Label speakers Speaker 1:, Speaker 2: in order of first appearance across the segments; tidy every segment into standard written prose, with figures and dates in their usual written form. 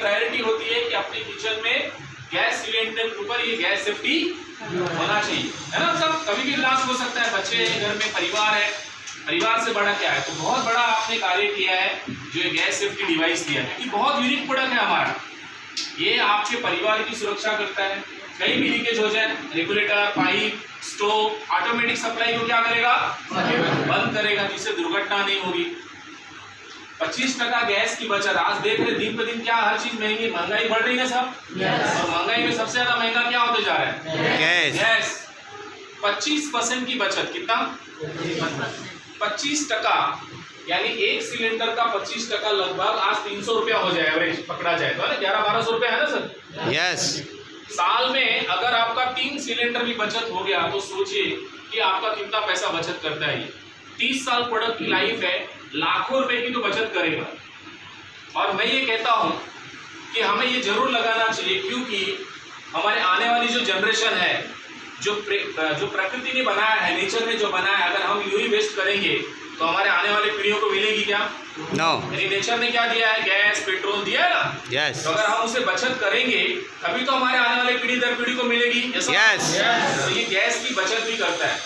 Speaker 1: Priority होती है कि अपने किचन में गैस सिलेंडर के ऊपर ये गैस सेफ्टी होना चाहिए, है ना। सब कभी भी ब्लास्ट हो सकता है, बच्चे घर में, परिवार है, परिवार से बड़ा क्या है। तो बहुत बड़ा आपने कार्य किया है जो ये गैस सेफ्टी डिवाइस दिया, क्योंकि बहुत यूनिक प्रोडक्ट है हमारा। ये आपके परिवार की सुरक्षा करता है, कहीं भी लीकेज हो जाए, regulator, pipe, stove automatic supply को क्या करेगा, बंद करेगा, जिससे दुर्घटना नहीं होगी। 25% गैस की बचत। आज देख रहे दिन पे दिन क्या हर चीज महंगी, महंगाई बढ़ रही है सब। और महंगाई में सबसे ज्यादा महंगा क्या होते जा रहा है, गैस। 25% की बचत। कितना, 25%, यानी एक सिलेंडर का 25% लगभग आज 300 रुपया हो जाए, एवरेज पकड़ा जाए तो, है ना। 1100-1200 रुपया है ना सर।
Speaker 2: यस।
Speaker 1: साल में अगर आपका 3 सिलेंडर भी बचत हो गया तो सोचिए कि आपका कितना पैसा बचत करता है ये। 30 साल प्रोडक्ट की लाइफ है, लाखों रुपए की तो बचत करेगा। और मैं ये कहता हूं कि हमें ये जरूर लगाना चाहिए, क्योंकि हमारे आने वाली जो जनरेशन है, जो प्रकृति ने बनाया है, नेचर ने जो बनाया है, अगर हम यूं ही वेस्ट करेंगे तो हमारे आने वाली पीढ़ियों को मिलेगी क्या?
Speaker 2: नो।
Speaker 1: यानी नेचर ने क्या दिया है, गैस, पेट्रोल दिया है ना।
Speaker 2: यस।
Speaker 1: तो अगर हम उसे बचत करेंगे तभी तो हमारे आने वाले पीढ़ी दर पीढ़ी को मिलेगी।
Speaker 2: यस।
Speaker 1: तो ये गैस की बचत भी करता है।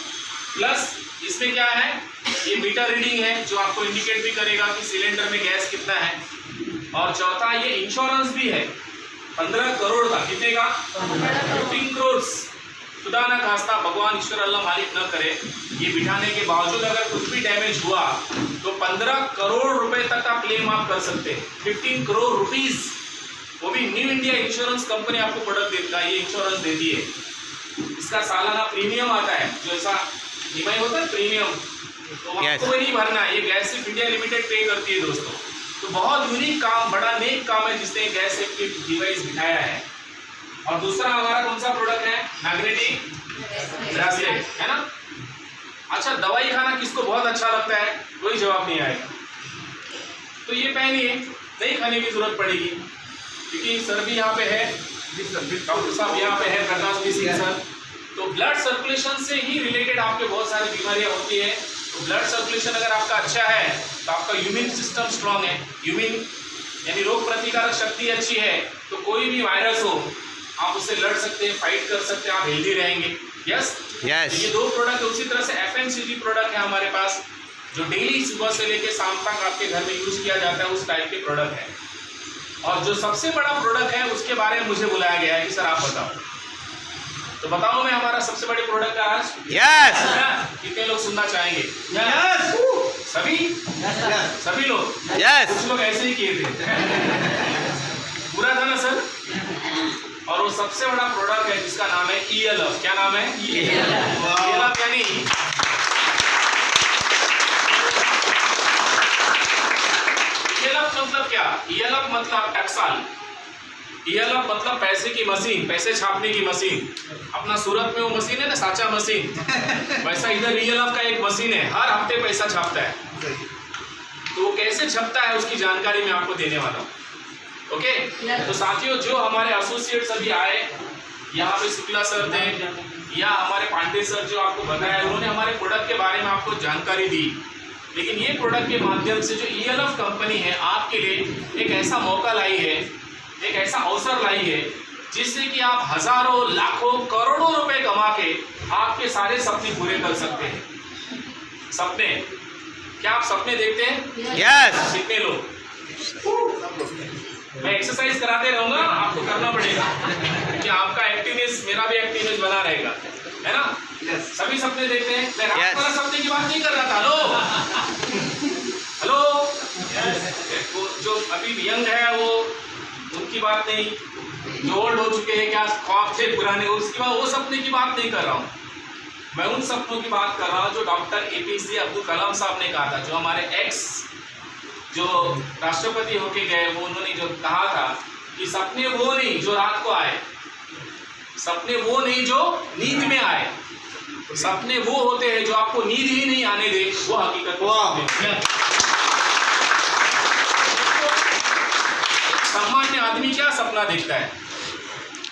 Speaker 1: प्लस इसमें क्या है, ये मीटर रीडिंग है जो आपको इंडिकेट भी करेगा कि सिलेंडर में गैस कितना है। और चौथा, ये इंश्योरेंस भी है 15 करोड़ का। कितने का? 15 करोड़। खुदा ना खास्ता, भगवान ईश्वर अल्लाह मालिक न करे, ये बिठाने के बावजूद अगर कुछ भी डैमेज हुआ तो 15 करोड़ रुपए तक का क्लेम आप कर सकते हैं। 15 करोड़ रुपीस, वो भी न्यू इंडिया इंश्योरेंस कंपनी आपको प्रोडक्ट देता है, ये इंश्योरेंस देती है। इसका सालाना प्रीमियम आता है, जो ऐसा ईएमआई होता है प्रीमियम, तो आपको नहीं भरना है, ये गैस सेफ इंडिया लिमिटेड पे करती है दोस्तों। तो बहुत यूनिक काम, बड़ा नेक काम है जिसने गैस सेफ्टी डिवाइस बिठाया है। और दूसरा हमारा कौन सा प्रोडक्ट है, मैग्नेटिक ब्रेसलेट, है ना। अच्छा, दवाई खाना किसको बहुत अच्छा लगता है? कोई जवाब नहीं आएगा। तो ये पहनिए, नहीं खाने की जरूरत पड़ेगी, क्योंकि सर भी यहाँ पे है, डॉक्टर साहब यहाँ पे है, प्रकाश भी सिंह सर। तो ब्लड सर्कुलेशन से ही रिलेटेड आपके बहुत सारी बीमारियां होती है। तो ब्लड सर्कुलेशन अगर आपका अच्छा है तो आपका इम्यून सिस्टम स्ट्रांग है, इम्यून यानी रोग प्रतिकारक शक्ति अच्छी है, तो कोई भी वायरस हो आप उससे लड़ सकते हैं, फाइट कर सकते हैं, आप हेल्दी रहेंगे। Yes
Speaker 2: yes.
Speaker 1: ये 2 प्रोडक्ट। उसी तरह से एफएमसीजी प्रोडक्ट है हमारे पास, जो डेली सुबह से लेकर शाम तक आपके घर में यूज किया जाता है, उस टाइप के प्रोडक्ट है। और जो सबसे बड़ा प्रोडक्ट है उसके बारे में मुझे बुलाया गया है कि सर आप बताओ। तो बताओ मैं हमारा सबसे बड़े प्रोडक्ट का आज।
Speaker 2: यस।
Speaker 1: कितने लोग सुनना चाहेंगे?
Speaker 3: यस।
Speaker 1: सभी? सभी लोग?
Speaker 2: यस।
Speaker 1: कुछ लोग ऐसे ही किए थे। पूरा था ना सर? और वो सबसे बड़ा प्रोडक्ट है जिसका नाम है ELF। क्या नाम है? ELF यानी ELF मतलब क्या? ELF मतलब टकसाल। ELF मतलब पैसे की मशीन, पैसे छापने की मशीन। अपना सूरत में वो मशीन है ना, साचा मशीन, वैसा इधर ELF का एक मशीन है, हर हफ्ते पैसा छापता है। तो वो कैसे छपता है उसकी जानकारी मैं आपको देने वाला हूँ। ओके। तो साथियों, जो हमारे एसोसिएट्स अभी आए, यहाँ पे शुक्ला सर थे या हमारे पांडे सर जो आपको बताया, उन्होंने हमारे प्रोडक्ट के बारे में आपको जानकारी दी। लेकिन ये प्रोडक्ट के माध्यम से जो ELF कंपनी है आपके लिए एक ऐसा मौका लाई है, एक ऐसा अवसर लाई है, जिससे कि आप हजारों, लाखों, करोड़ों रुपए कमा के आपके सारे सपने पूरे कर सकते हैं। सपने क्या आप सपने देखते हैं?
Speaker 2: यस।
Speaker 1: कितने लोग? मैं एक्सरसाइज कराते रहूंगा, आपको करना पड़ेगा, क्योंकि आपका एक्टिवनेस, मेरा भी एक्टिवनेस बना रहेगा, है ना। सभी सपने देखते हैं। मैं रात वाला सपने की बात नहीं कर रहा था। हेलो वो जो अभी यंग है वो, उनकी बात नहीं, जो ओल्ड हो चुके हैं, क्या ख्वाब थे पुराने, उसकी बात, वो सपने की बात नहीं कर रहा हूँ। मैं उन सपनों की बात कर रहा हूँ जो डॉक्टर APJ अब्दुल कलाम साहब ने कहा था, जो हमारे एक्स जो राष्ट्रपति होके गए, वो उन्होंने जो कहा था कि सपने वो नहीं जो रात को आए, सपने वो नहीं जो नींद में आए, सपने वो होते हैं जो आपको नींद ही नहीं आने दे, वो हकीकत है। सामान्य आदमी क्या सपना देखता है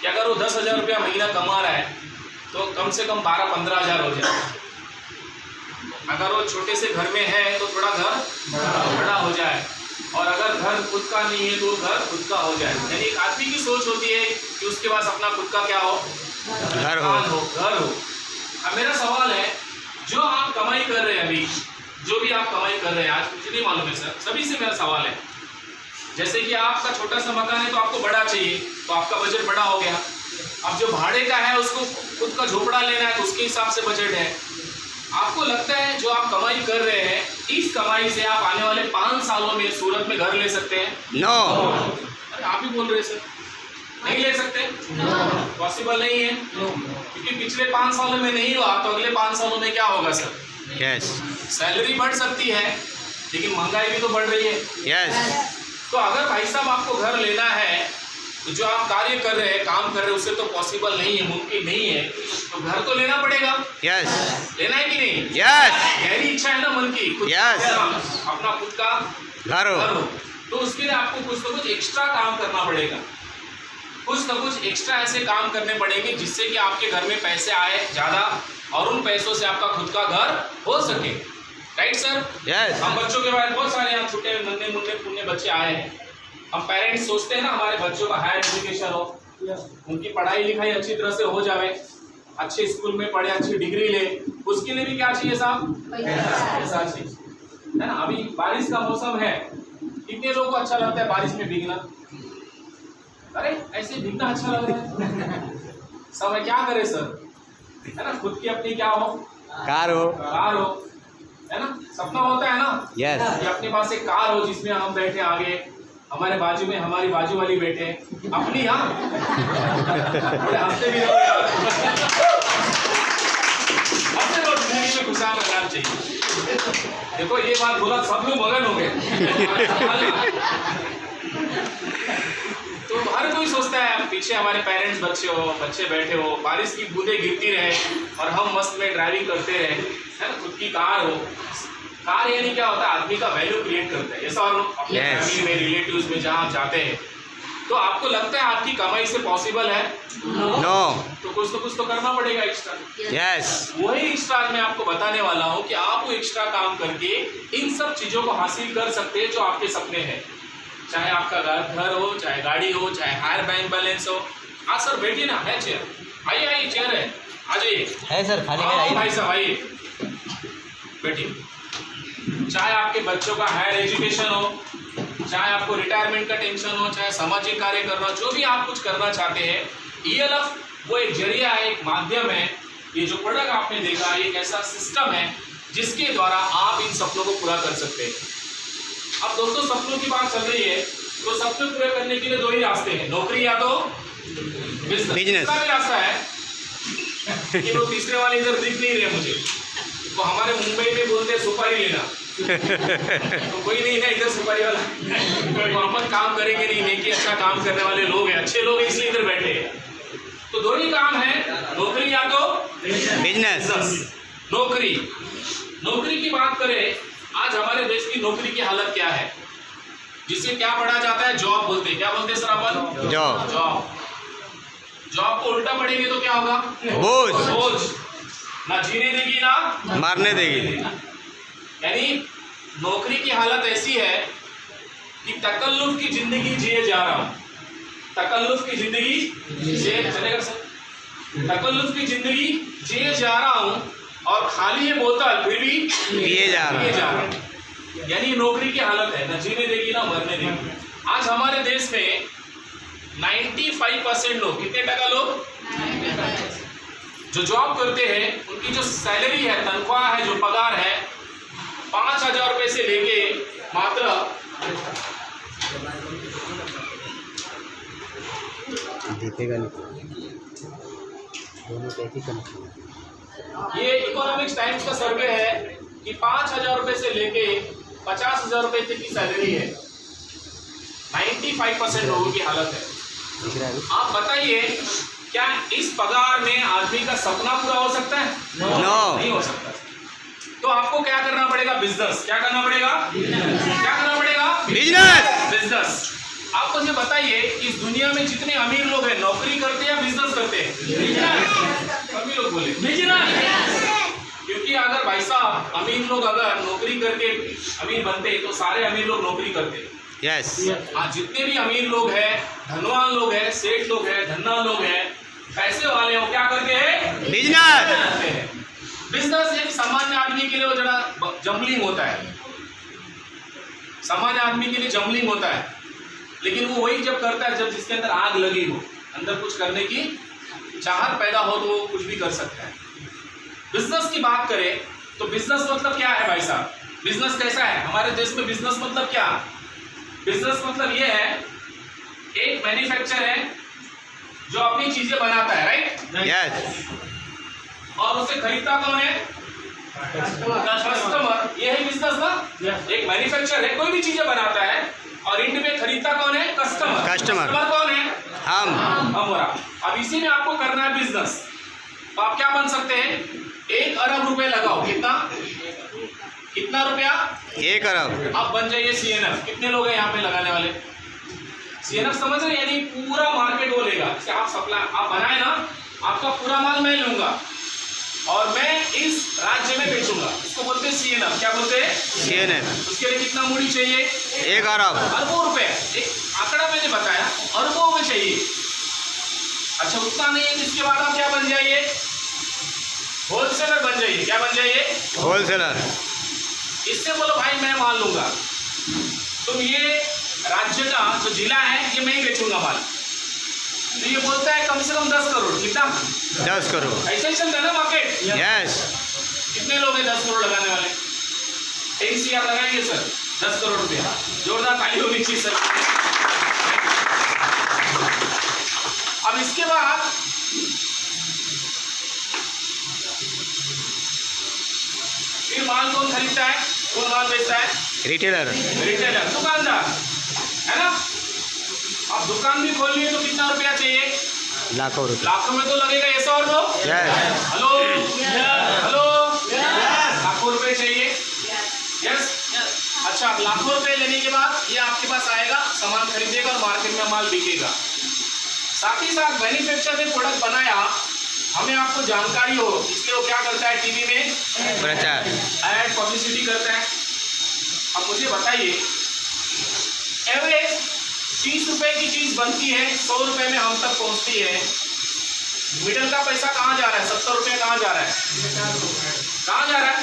Speaker 1: कि अगर वो 10,000 रुपया महीना कमा रहा है तो कम से कम 12-15 हज़ार हो जाए। अगर वो छोटे से घर में है तो थोड़ा घर बड़ा हो जाए। और अगर घर खुद का नहीं है तो घर खुद का हो जाए। यानी एक आदमी की सोच होती है कि उसके पास अपना खुद का क्या हो, घर हो। अब मेरा सवाल है, जो आप कमाई कर रहे हैं अभी, जो भी आप कमाई कर रहे हैं आज, मुझे नहीं मालूम है सर, सभी से मेरा सवाल है, जैसे कि आपका छोटा सा मकान है तो आपको बड़ा चाहिए, तो आपका बजट बड़ा हो गया। अब जो भाड़े का है उसको खुद का झोपड़ा लेना है तो उसके हिसाब से बजट है। आपको लगता है जो आप कमाई कर रहे हैं, इस कमाई से आप आने वाले 5 सालों में सूरत में घर ले सकते हैं? नो। अरे आप ही बोल रहे सर, नहीं ले सकते? पॉसिबल नहीं है, क्योंकि पिछले 5 सालों में नहीं हुआ तो अगले 5 सालों में क्या होगा सर? सैलरी बढ़ सकती है लेकिन महंगाई भी तो बढ़ रही है। तो अगर भाई साहब आपको घर लेना है तो जो आप कार्य कर रहे हैं, काम कर रहे हैं, उससे तो पॉसिबल नहीं है, मुमकिन नहीं है, तो घर तो लेना पड़ेगा। लेना है कि नहीं? गहरी इच्छा है ना मन की, अपना खुद का घर हो, तो उसके लिए आपको कुछ ना कुछ एक्स्ट्रा काम करना पड़ेगा, कुछ ना कुछ एक्स्ट्रा ऐसे काम करने पड़ेंगे जिससे कि आपके घर में पैसे आए ज़्यादा और उन पैसों से आपका खुद का घर हो सके। Right sir? हम बच्चों के बारे में बहुत सारे यहाँ छोटे नन्हे मुन्ने पुण्य बच्चे आए हैं। हम पेरेंट्स सोचते हैं ना हमारे बच्चों का हायर एजुकेशन हो, उनकी पढ़ाई लिखाई अच्छी तरह से हो जाए, अच्छे स्कूल में पढ़े, अच्छी डिग्री ले, उसके लिए भी क्या चाहिए साहब? पैसा चाहिए, है ना? अभी बारिश का मौसम है, कितने लोगों को अच्छा लगता है बारिश में भीगना? अरे ऐसे भीगना अच्छा लग रहा है, सब क्या करे सर, है ना? खुद की अपनी क्या हो, कार हो, है ना? सपना होता है ना कि अपने पास एक कार हो जिसमें हम बैठे, आगे हमारे बाजू में हमारी बाजू वाली बैठे, अपनी। हाँ, बड़े हंसते भी रहो यार, हंसते रहो, जिंदगी में खुशहाल रहना चाहिए। देखो ये बात बोला सब लोग मगन हो गए। तो हर कोई सोचता है पीछे हमारे पेरेंट्स बच्चे बैठे हो, बारिश की बूंदें गिरती रहे और हम मस्त में ड्राइविंग करते रहे, है ना? खुद की कार हो। कार यानी क्या होता है? आदमी का वैल्यू क्रिएट करता है। ऐसा और अपने फैमिली में, रिलेटिव्स में जहाँ आप जाते हैं, तो आपको लगता है आपकी कमाई से पॉसिबल है? नो। तो कुछ तो करना पड़ेगा एक्स्ट्रा। वही एक्स्ट्रा मैं आपको बताने वाला हूँ कि आप वो एक्स्ट्रा काम करके इन सब चीजों को हासिल कर सकते हैं जो आपके सपने हैं। चाहे आपका घर हो, चाहे गाड़ी हो, चाहे हायर बैंक बैलेंस हो। हाँ सर बैठिए ना, है चेयर, आइए चेयर है, आ जाइए। है सर, खाली भाई साहब आइए बैठिए। चाहे आपके बच्चों का हायर एजुकेशन हो, चाहे आपको रिटायरमेंट का टेंशन हो, चाहे सामाजिक कार्य करना हो, जो भी आप कुछ करना चाहते हैं, ELF वो एक जरिया है, एक माध्यम है। ये जो प्रोडक्ट आपने देखा, ये एक ऐसा सिस्टम है जिसके द्वारा आप इन सपनों को पूरा कर सकते हैं। अब दोस्तों सपनों की बात चल रही है, तो सपने पूरे करने के लिए 2 ही रास्ते हैं, नौकरी या तो बिजनेस। का भी रास्ता है कि वो तीसरे वाले इधर दिख नहीं रहे मुझे, तो हमारे मुंबई में बोलते हैं सुपारी लेना। तो कोई नहीं है इधर सुपारी वाला, तो हम काम करेंगे नहीं कि अच्छा काम करने वाले लोग हैं, अच्छे लोग हैं, इसलिए इधर बैठे हैं। तो 2 ही काम है, नौकरी या तो बिजनेस। नौकरी की बात करें, आज हमारे देश की नौकरी की हालत क्या है, जिसे क्या पढ़ा जाता है? जॉब बोलते हैं। क्या बोलते हैं सर अपन? जॉब को उल्टा पढ़ेंगे तो क्या होगा? बोझ। ना जीने देगी ना मारने देगी। यानी नौकरी की हालत ऐसी है कि तकल्लुफ की जिंदगी जिए जा रहा हूँ, तकल्लुफ की जिंदगी चलेगा सर? तकल्लुफ की जिंदगी जिए जा रहा हूँ और खाली है बोतल फिर भी पिए जा रहा हूँ। यानी नौकरी की हालत है, ना जीने देगी ना मरने देगी। आज हमारे देश में 95% लोग, कितने टका लोग जो जॉब करते हैं, उनकी जो सैलरी है, तनख्वाह है, जो पगार है, 5,000 रुपये से लेके मात्र ये इकोनॉमिक्स टाइम्स का सर्वे है कि 5,000 रुपये से लेके 50,000 रुपये तक की सैलरी है। 95% लोगों की हालत है। आप बताइए क्या इस पगार में आदमी का सपना पूरा हो सकता है? नो, नहीं हो सकता। तो आपको क्या करना पड़ेगा? बिजनेस। क्या करना पड़ेगा? क्या करना पड़ेगा? बिजनेस। आप मुझे बताइए इस दुनिया में जितने अमीर लोग हैं, नौकरी करते हैं या बिजनेस करते हैं? सभी लोग बोले बिजनेस, क्योंकि इसलिए अगर भाई साहब अमीर लोग अगर नौकरी करके अमीर बनते तो सारे अमीर लोग नौकरी करते।
Speaker 2: यस।
Speaker 1: आज जितने भी अमीर लोग हैं, धनवान लोग हैं, सेठ लोग हैं, धन्ना लोग हैं, पैसे वाले हो, क्या करते हैं?
Speaker 2: बिजनेस।
Speaker 1: बिजनेस एक सामान्य आदमी के लिए वो जरा जम्बलिंग होता है, सामान्य आदमी के लिए जम्बलिंग होता है, लेकिन वो वही जब करता है जब जिसके अंदर आग लगी हो, अंदर कुछ करने की चाहत पैदा हो तो वो कुछ भी कर सकता है। बिजनेस की बात करें तो बिजनेस मतलब क्या है भाई साहब? बिजनेस कैसा है हमारे देश में? बिजनेस मतलब क्या? बिजनेस मतलब ये है, एक मैन्युफैक्चर है जो अपनी चीजें बनाता है, राइट?
Speaker 2: यस।
Speaker 1: और उसे खरीदता कौन है? कस्टमर। ये है बिजनेस ना? एक मैन्युफैक्चर है, कोई भी चीजें बनाता है और इंड में खरीदता कौन है? कस्टमर।
Speaker 2: कस्टमर
Speaker 1: कौन है?
Speaker 2: हम।
Speaker 1: हमारा। अब इसी में आपको करना है बिजनेस, तो आप क्या बन सकते हैं? 1 अरब रुपए लगाओ। कितना रुपया?
Speaker 2: 1 अरब।
Speaker 1: आप बन जाइए CNF। कितने लोग हैं यहाँ पे लगाने वाले? CNF समझ रहे? यानी पूरा मार्केट वो लेगा। जैसे आप सप्लाई आप बनाए ना, आपका पूरा माल मैं लूंगा और मैं इस राज्य में बेचूंगा। इसको बोलते हैं CNF। क्या बोलते हैं?
Speaker 2: CNF।
Speaker 1: उसके लिए कितना मूड़ी चाहिए?
Speaker 2: 1 अरब।
Speaker 1: अरबों रुपए। एक आंकड़ा मैंने बताया, अरबों में चाहिए। अच्छा, उतना नहीं है, इसके बाद आप क्या बन जाइए? होलसेलर बन जाइए। क्या बन जाइए?
Speaker 2: होलसेलर।
Speaker 1: इससे बोलो भाई मैं माल लूंगा, तुम ये राज्य का जो जिला है ये मैं ही बेचूंगा माल। तो ये बोलता है कम से कम 10 करोड़। कितना?
Speaker 2: 10 करोड़।
Speaker 1: ऐसा ही चलता है ना मार्केट?
Speaker 2: यस।
Speaker 1: कितने लोग हैं 10 करोड़ लगाने वाले? 1 CR लगाएंगे सर, 10 करोड़ रुपया। जोरदार ताली होनी चाहिए सर। अब इसके बाद फिर माल कौन खरीदता है? कौन माल बेचता है?
Speaker 2: रिटेलर।
Speaker 1: रिटेलर, दुकानदार, है ना? अब दुकान भी खोलनी है तो कितना रुपया चाहिए?
Speaker 2: लाखों रुपए।
Speaker 1: लाखों में तो लगेगा। ऐसा और लो। हेलो हेलो, लाखों रुपए चाहिए। यस। अच्छा, अब लाखों रुपए लेने के बाद ये आपके पास आएगा, सामान खरीदेगा और मार्केट में माल बिकेगा। साथ ही साथ मैन्युफैक्चर ने प्रोडक्ट बनाया, हमें आपको जानकारी हो, इसलिए वो क्या करता है? टीवी में
Speaker 2: प्रचार,
Speaker 1: ऐड, पब्लिसिटी करता है। अब मुझे बताइए, एवरेज 30 रुपए की चीज बनती है, 100 रुपए में हम तक पहुंचती है। मिडल का पैसा कहाँ जा रहा है? 70 रुपए कहाँ जा रहा है? कहाँ जा रहा है?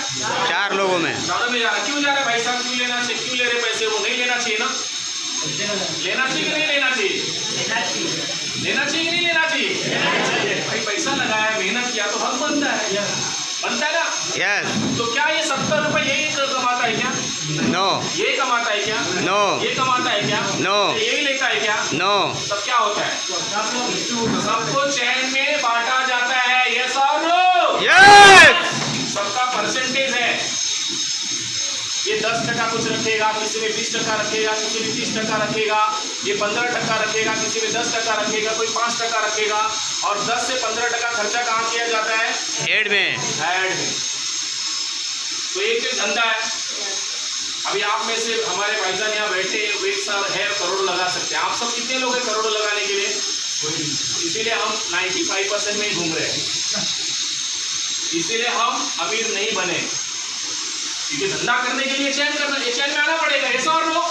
Speaker 2: 4 लोगों में।
Speaker 1: चारों में जा रहा है। क्यों जा रहा है भाई साहब? क्यों लेना चाहिए? क्यों ले रहे पैसे? वो नहीं लेना चाहिए ना? लेना चाहिए कि नहीं लेना चाहिए? लेना चाहिए कि नहीं लेना चाहिए? भाई पैसा लगाया, मेहनत किया तो हक बनता है। बनता है ना?
Speaker 2: यस।
Speaker 1: तो क्या ये 70 रुपए यही कमाता है क्या?
Speaker 2: नो।
Speaker 1: ये कमाता है क्या?
Speaker 2: नो।
Speaker 1: ये कमाता है क्या?
Speaker 2: नो।
Speaker 1: यही लेता है क्या?
Speaker 2: नो।
Speaker 1: तब क्या होता है? सबको चैन में बांटा जाता है। यस और नो?
Speaker 2: यस।
Speaker 1: सबका परसेंटेज है। ये 10% कुछ रखेगा, किसी में 20% रखेगा, किसी में 30% रखेगा, ये 15% रखेगा, किसी में 10% रखेगा, कोई 5% रखेगा। और 10 से 15% खर्चा कहाँ किया जाता है?
Speaker 2: एड में।
Speaker 1: ऐड में। तो एक धंधा है। अभी आप में से हमारे भाईजान यहाँ बैठे एक साल है, करोड़ लगा सकते हैं। आप सब कितने लोग हैं करोड़ लगाने के लिए? इसीलिए हम 95% में ही घूम रहे हैं। इसीलिए हम अमीर नहीं बने, क्योंकि धंधा करने के लिए चैन में आना पड़ेगा। ऐसा और लोग।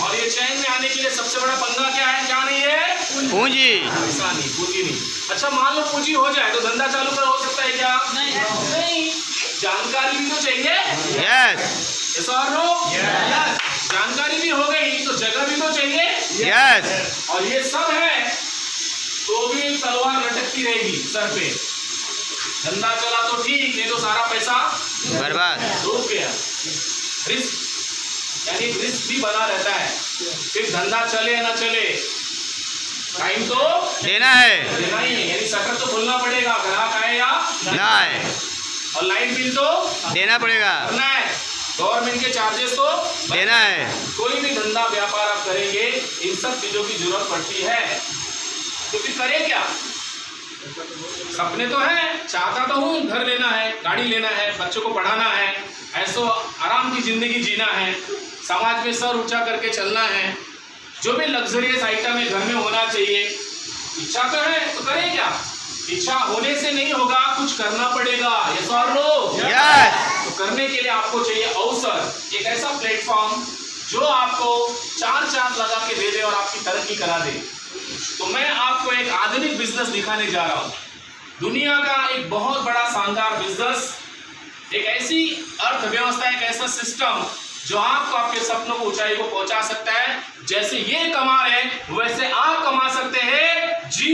Speaker 1: और ये चैन में आने के लिए सबसे बड़ा पंगा क्या है? क्या नहीं है?
Speaker 2: पूंजी।
Speaker 1: पैसा नहीं, पूंजी नहीं। अच्छा, मान लो पूंजी हो जाए तो धंधा चालू कर हो सकता है क्या? नहीं। जानकारी भी तो चाहिए।
Speaker 2: यस।
Speaker 1: ऐसा और लोग। जानकारी भी हो गई तो जगह भी तो चाहिए।
Speaker 2: यस।
Speaker 1: और ये सब है तो भी तलवार लटकती रहेगी सर पे। धंधा चला तो ठीक, नहीं तो सारा पैसा
Speaker 2: बर्बाद,
Speaker 1: डूब गया। रिस्क, यानी रिस्क भी बना रहता है। फिर धंधा चले ना चले, टाइम तो
Speaker 2: देना है।
Speaker 1: देना ही है। यानी शटर तो खोलना पड़ेगा, ग्राहक आए या
Speaker 2: ना आए,
Speaker 1: और लाइट बिल तो
Speaker 2: देना पड़ेगा,
Speaker 1: करना है, गवर्नमेंट के चार्जेस तो
Speaker 2: देना है।
Speaker 1: कोई भी धंधा व्यापार आप करेंगे, इन सब चीजों की जरूरत पड़ती है। तो फिर करें क्या? सपने तो है, चाहता तो हूँ, घर लेना है, गाड़ी लेना है, बच्चों को पढ़ाना है, ऐसो आराम की जिंदगी जीना है, समाज में सर ऊंचा करके चलना है, जो भी लग्जरियस आइटम है घर में होना चाहिए। इच्छा तो है, तो करें क्या? इच्छा होने से नहीं होगा, कुछ करना पड़ेगा। यस और नो?
Speaker 2: यस।
Speaker 1: तो करने के लिए आपको चाहिए अवसर, एक ऐसा प्लेटफॉर्म जो आपको चार चांद लगा के दे दे और आपकी तरक्की करा दे। तो मैं आपको एक आधुनिक बिजनेस दिखाने जा रहा हूं, दुनिया का एक बहुत बड़ा शानदार बिजनेस, एक ऐसी अर्थव्यवस्था, एक ऐसा सिस्टम जो आपको आपके सपनों को ऊंचाई को पहुंचा सकता है। जैसे ये कमा रहे हैं वैसे आप कमा सकते हैं